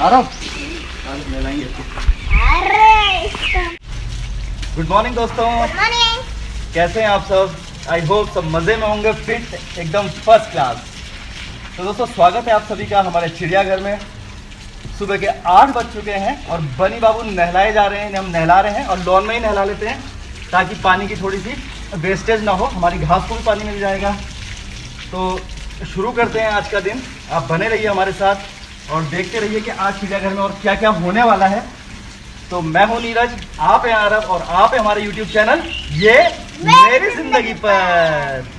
आराम नहलाएंगे। Good morning दोस्तों, कैसे हैं आप सब? आई होप सब मज़े में होंगे, फिट एकदम फर्स्ट क्लास। तो दोस्तों स्वागत है आप सभी का हमारे चिड़ियाघर में। सुबह के 8 बज चुके हैं और बनी बाबू नहलाए जा रहे हैं, हम नहला रहे हैं और लॉन में ही नहला लेते हैं ताकि पानी की थोड़ी सी वेस्टेज ना हो, हमारी घास को भी पानी मिल जाएगा। तो शुरू करते हैं आज का दिन। आप बने रहिए हमारे साथ और देखते रहिए कि आज चिड़ियाघर में और क्या क्या होने वाला है। तो मैं हूं नीरज, आप हैं आरव और आप हैं हमारे YouTube चैनल ये मेरी जिंदगी पर।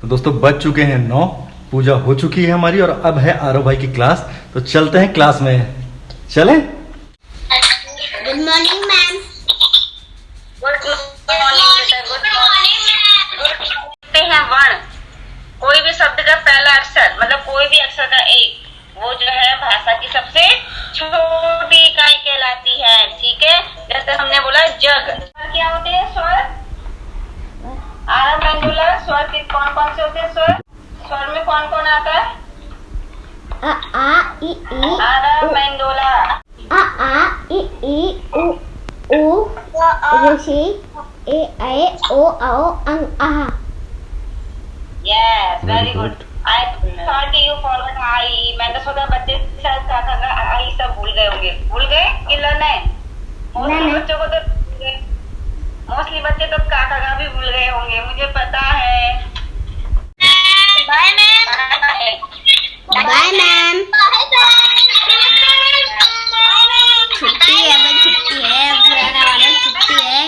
तो दोस्तों बज चुके हैं 9, पूजा हो चुकी है हमारी और अब है आरव भाई की क्लास। तो चलते हैं क्लास में, चलें? Good morning ma'am. Good morning हैं वर्ण, कोई भी शब्द का पहला अक्षर मतलब कोई भी अक्षर का एक, वो जो है भाषा की सबसे छोटी इकाई कहलाती है। ठीक है, जैसे हमने बोला जग। क्या होते हैं स्वर? आरव मंडूला, स्वर के कौन कौन से होते हैं? स्वर में कौन कौन आता है? अ आ इ ई। आरव मंडूला। आ इ ई उ ऋषि ए ऐ ओ औ अंग आहा। Yes, very good. I thought you forward I. मैं तो सोचा बच्चे शायद काका का आई सब भूल गए होंगे। भूल गए कि लर्न? मोस्टली बच्चों को तो मोस्टली बच्चे तो काका का भी भूल गए होंगे, मुझे पता है। Bye ma'am. Bye ma'am. छुट्टी है भाई, छुट्टी है, पुराना वाला छुट्टी है।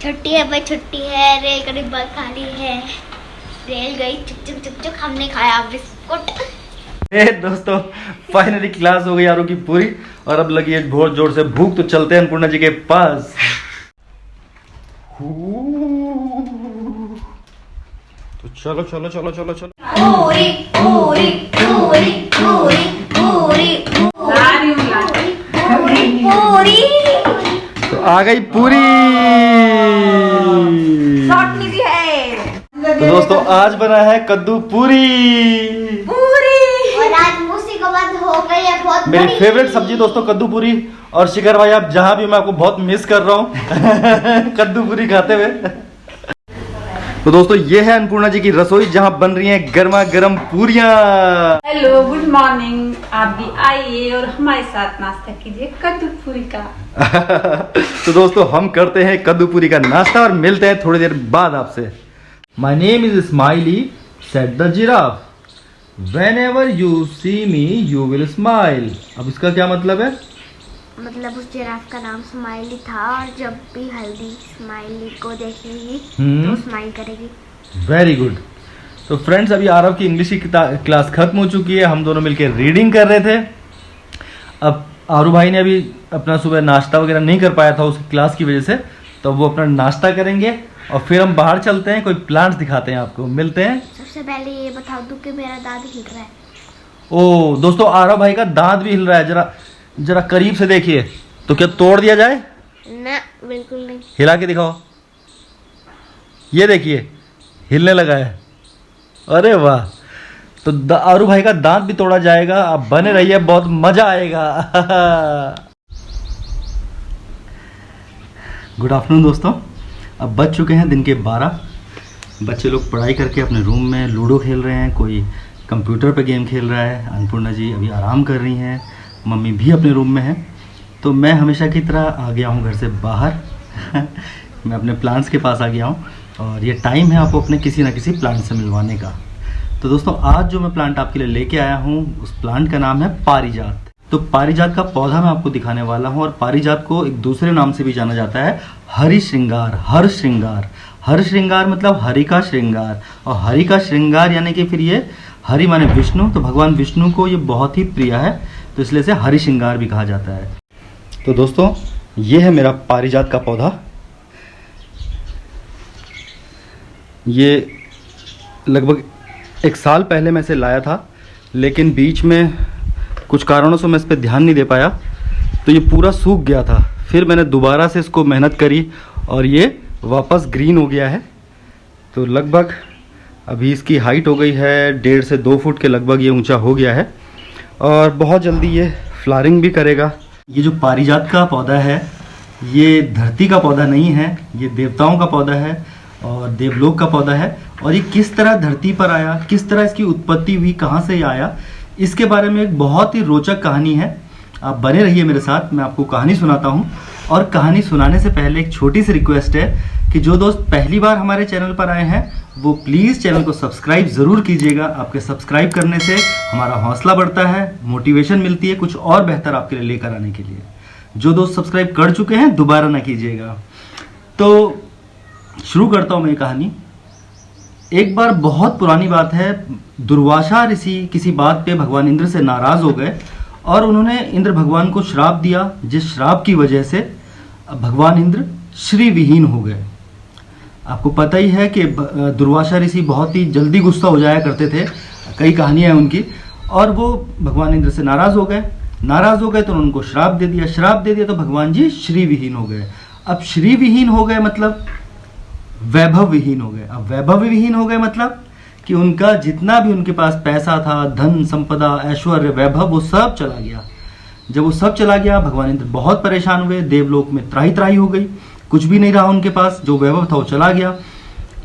छुट्टी है भाई, छुट्टी है। रेल का डिब्बा खाली है, रेल गई चुक चुक चुक चुक, हमने खाया बिस्कुट। दोस्तों फाइनली क्लास हो गई आरव की पूरी और अब लगी है बहुत जोर से भूख। तो चलते हैं अन्नपूर्णा जी के पास। तो चलो चलो चलो चलो चलो। पूरी पूरी पूरी पूरी पूरी पूरी पूरी। तो आ गई पूरी। भी है। तो दोस्तों आज बना है कद्दू पूरी। और आज मूसी को बाद हो गई है बहुत मेरी बड़ी। फेवरेट सब्जी दोस्तों कद्दू पूरी। और शिखर भाई आप जहाँ भी, मैं आपको बहुत मिस कर रहा हूँ कद्दू पूरी खाते हुए। तो दोस्तों ये है अन्नपूर्णा जी की रसोई जहाँ बन रही हैं गर्मा गर्म पूरियाँ। Hello, good morning. आप भी आइए और हमारे साथ नाश्ता कीजिए कद्दू पूरी का। तो दोस्तों हम करते हैं कद्दू पूरी का नाश्ता और मिलते हैं थोड़ी देर बाद आपसे। My name is smiley said the giraffe, Whenever you see me, you will smile। अब इसका क्या मतलब है? मतलब उस जिराफ का नाम स्माइली था और जब भी हल्दी स्माइली को देखेगी तो स्माइल करेगी। Very good. तो फ्रेंड्स अभी आरव की इंग्लिश की क्लास खत्म हो चुकी है, हम दोनों मिलकर रीडिंग कर रहे थे। अब आरू भाई ने अभी अपना सुबह नाश्ता वगैरह नहीं कर पाया था उसकी क्लास की वजह से, तो वो अपना नाश्ता करेंगे और फिर हम बाहर चलते हैं, कोई प्लांट्स दिखाते हैं आपको, मिलते हैं। सबसे पहले ये बता दूं कि मेरा दांत हिल रहा है। ओ दोस्तों आरव भाई का दांत भी हिल रहा है, जरा जरा करीब से देखिए। तो क्या तोड़ दिया जाए? ना बिल्कुल नहीं। हिला के दिखाओ, ये देखिए हिलने लगा है। अरे वाह, तो आरू भाई का दांत भी तोड़ा जाएगा। आप बने रहिए, बहुत मजा आएगा। गुड आफ्टरनून दोस्तों, अब बज चुके हैं दिन के 12 बच्चे लोग पढ़ाई करके अपने रूम में लूडो खेल रहे हैं, कोई कंप्यूटर पे गेम खेल रहा है। अन्नपूर्णा जी अभी आराम कर रही हैं, मम्मी भी अपने रूम में है। तो मैं हमेशा की तरह आ गया हूँ घर से बाहर मैं अपने प्लांट्स के पास आ गया हूँ और ये टाइम है आपको अपने किसी ना किसी प्लांट से मिलवाने का। तो दोस्तों आज जो मैं प्लांट आपके लिए लेके आया हूँ उस प्लांट का नाम है पारिजात। तो पारिजात का पौधा मैं आपको दिखाने वाला हूँ और पारिजात को एक दूसरे नाम से भी जाना जाता है हरि श्रृंगार। हर श्रृंगार, हर श्रृंगार मतलब हरि का श्रृंगार, और हरि का श्रृंगार यानी कि फिर ये हरि माने विष्णु, तो भगवान विष्णु को ये बहुत ही प्रिय है, तो इसलिए से हरि श्रृंगार भी कहा जाता है। तो दोस्तों ये है मेरा पारिजात का पौधा। ये लगभग 1 साल पहले मैं इसे लाया था, लेकिन बीच में कुछ कारणों से मैं इस पर ध्यान नहीं दे पाया, तो ये पूरा सूख गया था। फिर मैंने दोबारा से इसको मेहनत करी और ये वापस ग्रीन हो गया है। तो लगभग अभी इसकी हाइट हो गई है 1.5 से 2 फुट के लगभग, ये ऊंचा हो गया है और बहुत जल्दी ये फ्लावरिंग भी करेगा। ये जो पारिजात का पौधा है ये धरती का पौधा नहीं है, ये देवताओं का पौधा है और देवलोक का पौधा है। और ये किस तरह धरती पर आया, किस तरह इसकी उत्पत्ति हुई, कहाँ से ये आया, इसके बारे में एक बहुत ही रोचक कहानी है। आप बने रहिए मेरे साथ, मैं आपको कहानी सुनाता हूँ। और कहानी सुनाने से पहले एक छोटी सी रिक्वेस्ट है कि जो दोस्त पहली बार हमारे चैनल पर आए हैं वो प्लीज़ चैनल को सब्सक्राइब ज़रूर कीजिएगा। आपके सब्सक्राइब करने से हमारा हौसला बढ़ता है, मोटिवेशन मिलती है कुछ और बेहतर आपके लिए लेकर आने के लिए। जो दोस्त सब्सक्राइब कर चुके हैं दोबारा ना कीजिएगा। तो शुरू करता हूँ मैं कहानी। एक बार बहुत पुरानी बात है, दुर्वासा ऋषि किसी बात पे भगवान इंद्र से नाराज़ हो गए और उन्होंने इंद्र भगवान को श्राप दिया, जिस श्राप की वजह से भगवान इंद्र श्री विहीन हो गए। आपको पता ही है कि दुर्वासा ऋषि बहुत ही जल्दी गुस्सा हो जाया करते थे, कई कहानियाँ हैं उनकी, और वो भगवान इंद्र से नाराज़ हो गए। नाराज़ हो गए तो उनको श्राप दे दिया, श्राप दे दिया तो भगवान जी श्री विहीन हो गए। अब श्री विहीन हो गए मतलब वैभव विहीन हो गए। अब वैभव विहीन हो गए मतलब कि उनका जितना भी उनके पास पैसा था, धन संपदा ऐश्वर्य वैभव, वो सब चला गया। जब वो सब चला गया भगवान इंद्र बहुत परेशान हुए, देवलोक में त्राही त्राही हो गई, कुछ भी नहीं रहा उनके पास, जो वैभव था वो चला गया।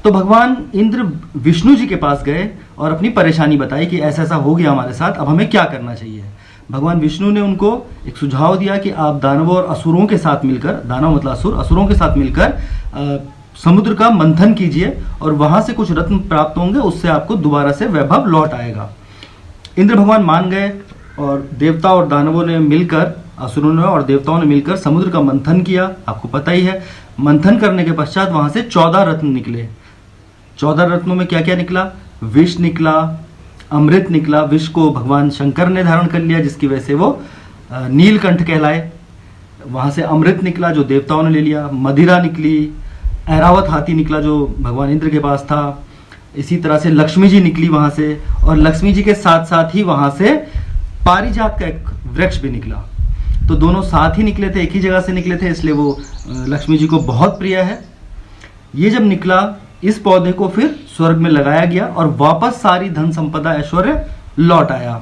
तो भगवान इंद्र विष्णु जी के पास गए और अपनी परेशानी बताई कि ऐसा ऐसा हो गया हमारे साथ, अब हमें क्या करना चाहिए। भगवान विष्णु ने उनको एक सुझाव दिया कि आप दानवों और असुरों के साथ मिलकर, दानव मतलब असुर, असुरों के साथ मिलकर समुद्र का मंथन कीजिए और वहां से कुछ रत्न प्राप्त होंगे, उससे आपको दोबारा से वैभव लौट आएगा। इंद्र भगवान मान गए और देवता और दानवों ने मिलकर, असुरों ने और देवताओं ने मिलकर समुद्र का मंथन किया। आपको पता ही है, मंथन करने के पश्चात वहां से 14 रत्न निकले। 14 रत्नों में क्या क्या निकला? विष निकला, अमृत निकला। विष को भगवान शंकर ने धारण कर लिया, जिसकी वजह से वो नीलकंठ कहलाए। वहां से अमृत निकला जो देवताओं ने ले लिया। मदिरा निकली, ऐरावत हाथी निकला जो भगवान इंद्र के पास था। इसी तरह से लक्ष्मी जी निकली वहां से, और लक्ष्मी जी के साथ साथ ही वहां से पारिजात का एक वृक्ष भी निकला। तो दोनों साथ ही निकले थे, एक ही जगह से निकले थे, इसलिए वो लक्ष्मी जी को बहुत प्रिय है। ये जब निकला, इस पौधे को फिर स्वर्ग में लगाया गया और वापस सारी धन संपदा ऐश्वर्य लौट आया।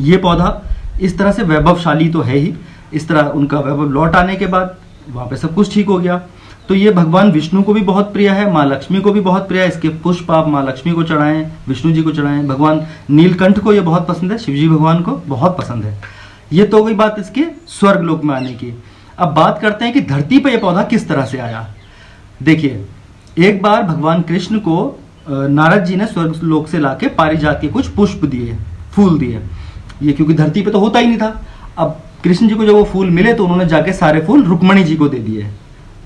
ये पौधा इस तरह से वैभवशाली तो है ही, इस तरह उनका वैभव लौट आने के बाद वहाँ पे सब कुछ ठीक हो गया। तो ये भगवान विष्णु को भी बहुत प्रिय है, माँ लक्ष्मी को भी बहुत प्रिय है। इसके पुष्प आप माँ लक्ष्मी को चढ़ाएं, विष्णु जी को चढ़ाएं। भगवान नीलकंठ को ये बहुत पसंद है, शिवजी भगवान को बहुत पसंद है। ये तो गई बात इसके स्वर्ग लोक में आने की। अब बात करते हैं कि धरती पर यह पौधा किस तरह से आया। देखिए, एक बार भगवान कृष्ण को नारद जी ने स्वर्ग लोक से लाके पारिजात के कुछ पुष्प दिए, फूल दिए। ये क्योंकि धरती पे तो होता ही नहीं था। अब कृष्ण जी को जब वो फूल मिले तो उन्होंने जाके सारे फूल रुक्मणी जी को दे दिए।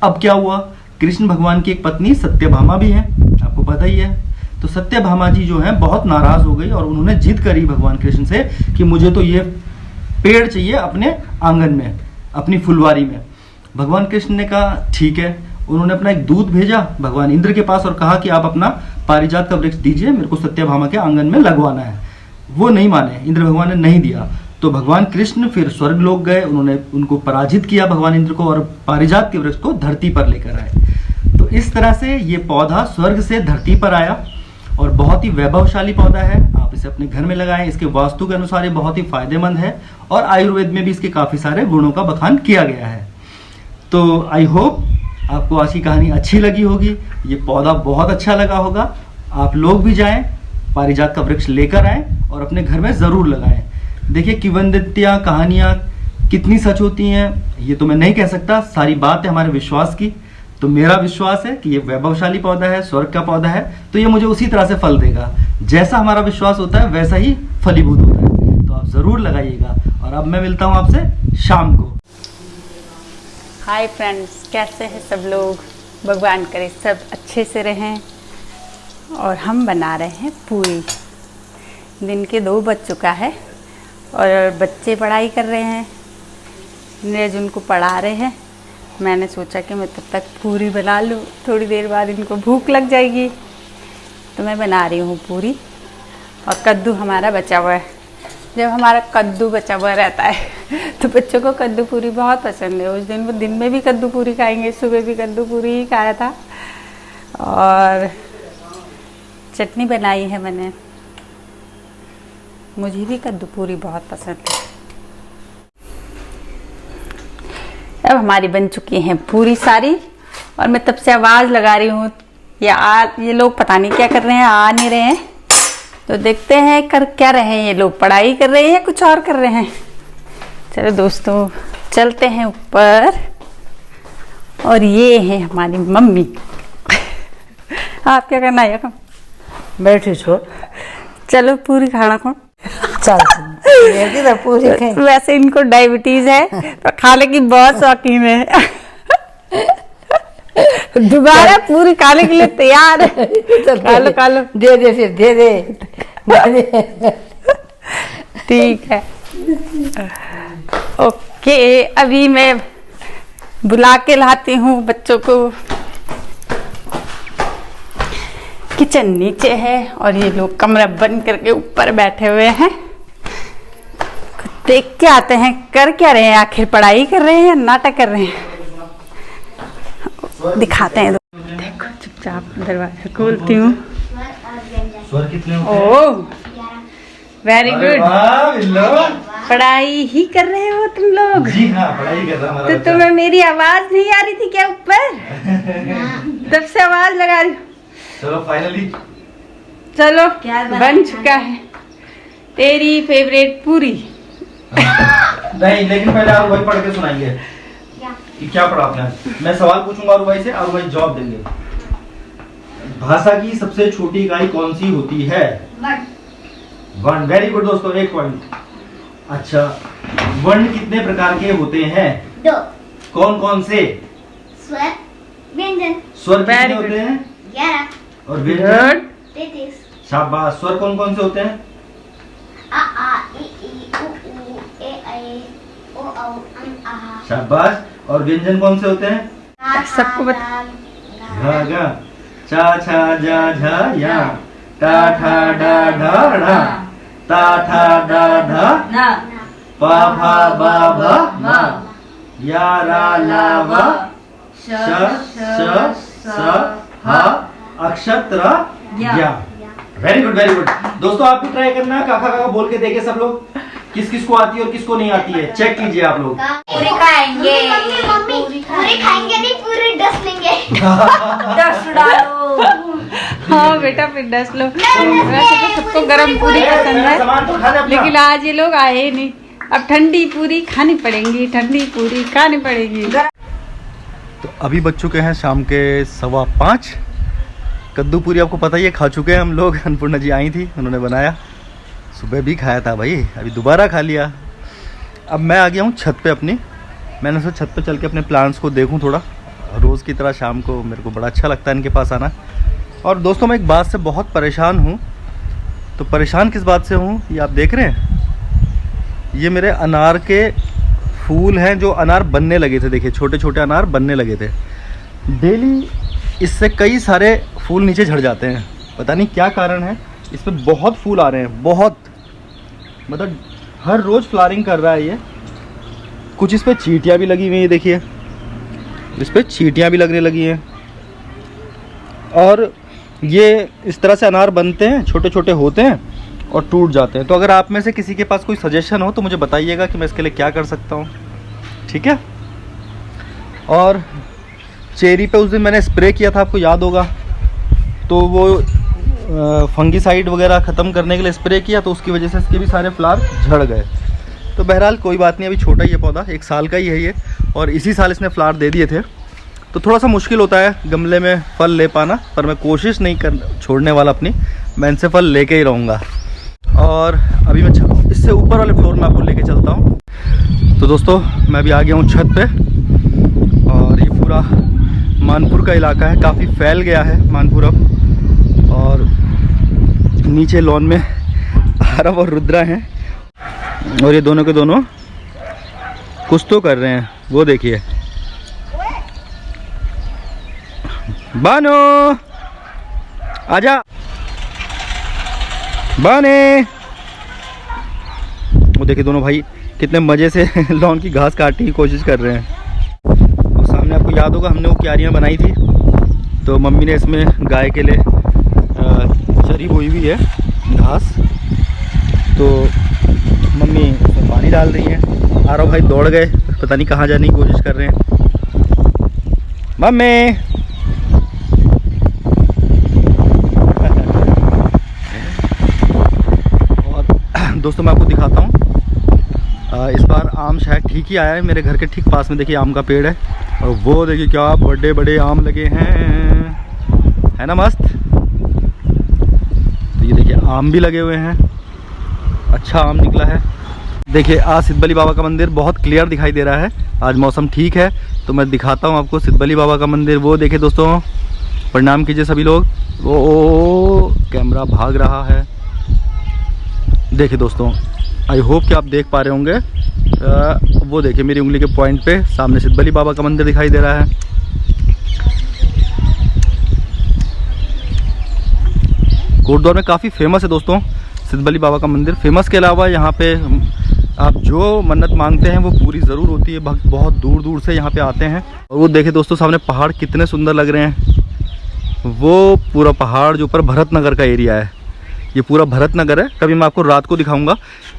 अब क्या हुआ, कृष्ण भगवान की एक पत्नी सत्यभामा भी है, आपको पता ही है। तो सत्यभामा जी जो है बहुत नाराज हो गई और उन्होंने जिद करी भगवान कृष्ण से कि मुझे तो ये पेड़ चाहिए अपने आंगन में, अपनी फुलवारी में। भगवान कृष्ण ने कहा ठीक है। उन्होंने अपना एक दूत भेजा भगवान इंद्र के पास और कहा कि आप अपना पारिजात का वृक्ष दीजिए, मेरे को सत्यभामा के आंगन में लगवाना है। वो नहीं माने, इंद्र भगवान ने नहीं दिया। तो भगवान कृष्ण फिर स्वर्ग लोक गए, उन्होंने उनको पराजित किया भगवान इंद्र को, और पारिजात के वृक्ष को धरती पर लेकर आए। तो इस तरह से ये पौधा स्वर्ग से धरती पर आया और बहुत ही वैभवशाली पौधा है। आप इसे अपने घर में लगाएं, इसके वास्तु के अनुसार ये बहुत ही फायदेमंद है और आयुर्वेद में भी इसके काफी सारे गुणों का बखान किया गया है। तो आई होप आपको आज की कहानी अच्छी लगी होगी, ये पौधा बहुत अच्छा लगा होगा। आप लोग भी जाएं, पारिजात का वृक्ष लेकर आएं और अपने घर में ज़रूर लगाएं। देखिए किंवदंतियाँ, कहानियाँ कितनी सच होती हैं ये तो मैं नहीं कह सकता, सारी बात है हमारे विश्वास की। तो मेरा विश्वास है कि ये वैभवशाली पौधा है, स्वर्ग का पौधा है, तो ये मुझे उसी तरह से फल देगा। जैसा हमारा विश्वास होता है वैसा ही फलीभूत होता है। तो आप ज़रूर लगाइएगा। और अब मैं मिलता हूँ आपसे शाम को। हाय फ्रेंड्स, कैसे हैं सब लोग? भगवान करे सब अच्छे से रहें। और हम बना रहे हैं पूरी। दिन के 2 बज चुका है और बच्चे पढ़ाई कर रहे हैं, नीरज उनको पढ़ा रहे हैं। मैंने सोचा कि मैं तब तक पूरी बना लूँ, थोड़ी देर बाद इनको भूख लग जाएगी, तो मैं बना रही हूँ पूरी। और कद्दू हमारा बचा हुआ है। जब हमारा कद्दू बचा हुआ रहता है तो बच्चों को कद्दू पूरी बहुत पसंद है। उस दिन वो दिन में भी कद्दू पूरी खाएंगे, सुबह भी कद्दू पूरी ही खाया था। और चटनी बनाई है मैंने, मुझे भी कद्दू पूरी बहुत पसंद है। अब हमारी बन चुकी हैं पूरी सारी, और मैं तब से आवाज़ लगा रही हूँ। ये लोग पता नहीं क्या कर रहे हैं, आ नहीं रहे हैं। तो देखते हैं कर क्या रहे हैं ये लोग, पढ़ाई कर रहे हैं या कुछ और कर रहे हैं। चलो दोस्तों चलते हैं ऊपर। और ये है हमारी मम्मी। आप क्या करना है? बैठी छो, चलो पूरी खाना को। चल तो पूरी खाए। वैसे इनको डायबिटीज है तो खाने की बहुत शौकीन है। दोबारा पूरी खाने के लिए तैयार है। खा लो दे दे फिर दे दे। ठीक है, ओके। अभी मैं बुला के लाती हूँ बच्चों को। किचन नीचे है और ये लोग कमरा बंद करके ऊपर बैठे हुए हैं। देख के आते हैं कर क्या रहे हैं, आखिर पढ़ाई कर रहे हैं या नाटक कर रहे हैं, दिखाते हैं। देखो चुपचाप दरवाजा खोलती हूँ। स्वर कितने होते हैं? ओह वेरी अरे गुड। वाह, बिल्लो। पढ़ाई ही कर रहे हो तुम लोग? जी हाँ, पढ़ाई कर रहा हमारा तो बच्चा। तुम्हें मेरी आवाज नहीं आ रही थी क्या ऊपर? तब से आवाज लगा रही। चलो फाइनली चलो बन चुका है तेरी फेवरेट पूरी। नहीं, लेकिन पहले आरू भाई पढ़ के सुनाएंगे कि क्या पढ़ा आपने आज। मैं सवाल पूछूंगा आरू भाई से, आरू भाई जवाब देंगे। भाषा की सबसे छोटी इकाई कौन सी होती है? वर्ण। वेरी गुड दोस्तों, 1 पॉइंट। अच्छा, वर्ण कितने प्रकार के होते हैं? 2। कौन कौन से? स्वर, व्यंजन। स्वर कितने Very होते good. हैं? 11। और व्यंजन? 33। शाबाश। स्वर कौन कौन से होते हैं? आ आ इ ई उ ऊ ए ऐ ओ औ आ। शाबाश। और व्यंजन कौन से होते हैं? सबको घ ग, चा छा जा झा या, टा ठा डा ढा ढा, ता ठा डा ढा, ना पा फा बा भा मा, या रा ला वा, श स ह, अक्षत्र या। Very good, very good. दोस्तों आप भी ट्राई करना, काका काका बोल के देखे सब लोग, किस किस को आती है और किसको नहीं आती है, चेक कीजिए आप लोग। पूरी खाएंगे। मम्मी पूरी खाएंगे नहीं, पूरी डस लेंगे। दस डालो। हाँ बेटा फिर 10 लो। वैसे तो सबको गरम पूरी पसंद है, सामान तो उठाने अपना। लेकिन आज ये लोग आए ही नहीं। अब ठंडी पूरी खानी पड़ेगी, ठंडी पूरी खानी पड़ेगी। तो अभी बज चुके हैं शाम के 5:15। कद्दू पूरी आपको पता ही है, खा चुके हैं हम लोग। अन्नपूर्णा जी आई थी, उन्होंने बनाया, सुबह भी खाया था भाई, अभी दोबारा खा लिया। अब मैं आ गया हूँ छत पे अपनी। मैंने सोचा छत पे चल के अपने प्लांट्स को देखूँ थोड़ा, रोज़ की तरह शाम को मेरे को बड़ा अच्छा लगता है इनके पास आना। और दोस्तों मैं एक बात से बहुत परेशान हूँ। तो परेशान किस बात से हूँ ये आप देख रहे हैं, ये मेरे अनार के फूल हैं जो अनार बनने लगे थे। देखिए छोटे छोटे अनार बनने लगे थे। डेली इससे कई सारे फूल नीचे झड़ जाते हैं, पता नहीं क्या कारण है। इस पर बहुत फूल आ रहे हैं, बहुत, मतलब हर रोज़ फ्लावरिंग कर रहा है ये। कुछ इस पर चींटियाँ भी लगी हुई हैं, देखिए इस पर चींटियाँ भी लगने लगी हैं। और ये इस तरह से अनार बनते हैं, छोटे छोटे होते हैं और टूट जाते हैं। तो अगर आप में से किसी के पास कोई सजेशन हो तो मुझे बताइएगा कि मैं इसके लिए क्या कर सकता हूँ, ठीक है। और चेरी पे उस दिन मैंने स्प्रे किया था, आपको याद होगा, तो वो फंगीसाइड वगैरह ख़त्म करने के लिए स्प्रे किया, तो उसकी वजह से इसके भी सारे फ्लावर झड़ गए। तो बहरहाल कोई बात नहीं, अभी छोटा ही है पौधा, 1 साल का ही है ये, और इसी साल इसने फ्लावर दे दिए थे। तो थोड़ा सा मुश्किल होता है गमले में फल ले पाना, पर मैं कोशिश नहीं कर छोड़ने वाला अपनी, मैं इनसे फल लेके ही रहूँगा। और अभी मैं इससे ऊपर वाले फ्लोर में आपको लेके चलता हूँ। तो दोस्तों मैं अभी आ गया हूँ छत पे, और ये पूरा मानपुर का इलाका है, काफ़ी फैल गया है मानपुर अब। और नीचे लॉन में आरव और रुद्रा हैं, और ये दोनों के दोनों कुछ तो कर रहे हैं, वो देखिए। बानो आजा, बाने। वो देखिए दोनों भाई कितने मज़े से लॉन की घास काटने की कोशिश कर रहे हैं। और सामने आपको याद होगा हमने वो क्यारियाँ बनाई थी, तो मम्मी ने इसमें गाय के लिए चरी बोई हुई है घास, तो मम्मी उसमें पानी डाल रही है। आरव भाई दौड़ गए, पता नहीं कहाँ जाने की कोशिश कर रहे हैं। मम्मी और दोस्तों मैं आपको दिखाता हूँ, इस बार आम शायद ठीक ही आया है। मेरे घर के ठीक पास में देखिए आम का पेड़ है, और वो देखिए क्या बड़े बड़े आम लगे हैं, है ना मस्त। तो ये देखिए आम भी लगे हुए हैं, अच्छा आम निकला है। देखिए आज सिद्धबली बाबा का मंदिर बहुत क्लियर दिखाई दे रहा है, आज मौसम ठीक है, तो मैं दिखाता हूँ आपको सिद्धबली बाबा का मंदिर। वो देखिए दोस्तों, प्रणाम कीजिए सभी लोग। वो कैमरा भाग रहा है, देखिए दोस्तों, आई होप कि आप देख पा रहे होंगे। वो देखिए मेरी उंगली के पॉइंट पे सामने सिद्धबली बाबा का मंदिर दिखाई दे रहा है। कोटद्वार में काफ़ी फेमस है दोस्तों सिद्धबली बाबा का मंदिर। फेमस के अलावा यहाँ पे आप जो मन्नत मांगते हैं वो पूरी ज़रूर होती है। भक्त बहुत दूर दूर से यहाँ पे आते हैं। और वो देखिए दोस्तों सामने पहाड़ कितने सुंदर लग रहे हैं। वो पूरा पहाड़ जो ऊपर भरतनगर का एरिया है, ये पूरा भरतनगर है। कभी मैं आपको रात को दिखाऊंगा।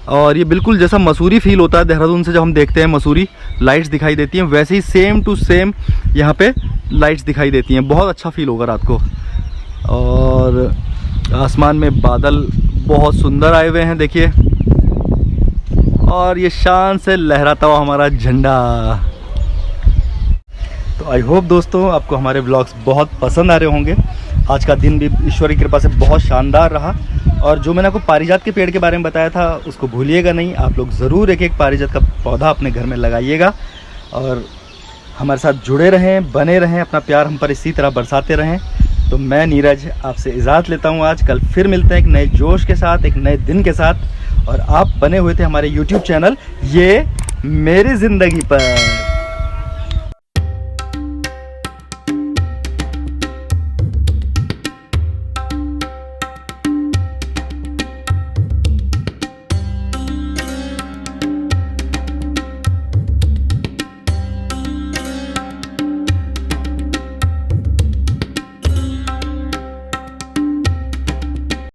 और ये बिल्कुल जैसा मसूरी फील होता है देहरादून से जब हम देखते हैं मसूरी लाइट्स दिखाई देती हैं, वैसे ही सेम टू सेम यहाँ पे लाइट्स दिखाई देती हैं। बहुत अच्छा फील होगा रात को। और आसमान में बादल बहुत सुंदर आए हुए हैं देखिए, और ये शान से लहराता हुआ हमारा झंडा। तो आई होप दोस्तों आपको हमारे व्लॉग्स बहुत पसंद आ रहे होंगे। आज का दिन भी ईश्वर की कृपा से बहुत शानदार रहा। और जो मैंने आपको पारिजात के पेड़ के बारे में बताया था उसको भूलिएगा नहीं, आप लोग ज़रूर एक एक पारिजात का पौधा अपने घर में लगाइएगा। और हमारे साथ जुड़े रहें, बने रहें, अपना प्यार हम पर इसी तरह बरसाते रहें। तो मैं नीरज आपसे इजाज़त लेता हूँ आज। कल फिर मिलते हैं एक नए जोश के साथ, एक नए दिन के साथ। और आप बने हुए थे हमारे YouTube चैनल ये मेरी ज़िंदगी पर।